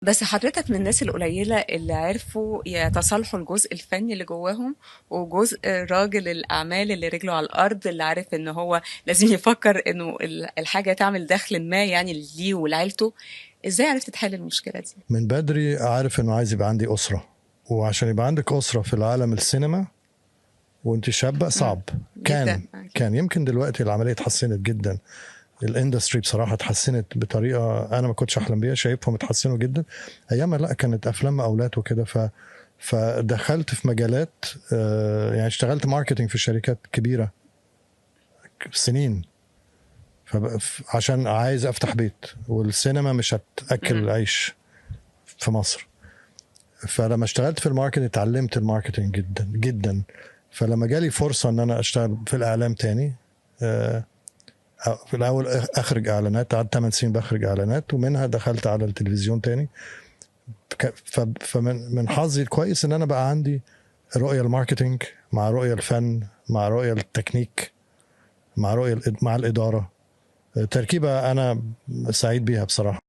بس حضرتك من الناس القليلة اللي عرفوا يتصالحوا الجزء الفني اللي جواهم وجزء راجل الأعمال اللي رجله على الأرض، اللي عارف إن هو لازم يفكر إنه الحاجة تعمل دخل ما يعني ليه ولعيلته. إزاي عرفت تحل المشكلة دي؟ من بدري عارف انه عايز يبقى عندي اسره، وعشان يبقى عندك اسره في العالم السينما وانت شابه مم. صعب. جدا أكيد. كان يمكن دلوقتي العمليه اتحسنت جدا، الاندستري بصراحه اتحسنت بطريقه انا ما كنتش احلم بيها، شايفهم اتحسنوا جدا. ايامها لا، كانت افلام مقاولات وكده، فدخلت في مجالات، يعني اشتغلت ماركتينج في شركات كبيره سنين، عشان عايز افتح بيت، والسينما مش هتاكل مم. عيش في مصر. فلما اشتغلت في الماركتينج اتعلمت الماركتينج جدا جدا. فلما جالي فرصة ان انا اشتغل في الاعلام تاني، آه، في الاول اخرج اعلانات، قعدت 8 سنين بخرج اعلانات، ومنها دخلت على التلفزيون تاني. فمن حظي الكويس ان انا بقى عندي رؤية الماركتينج مع رؤية الفن مع رؤية التكنيك مع رؤية مع الإدارة، تركيبة انا سعيد بيها بصراحة.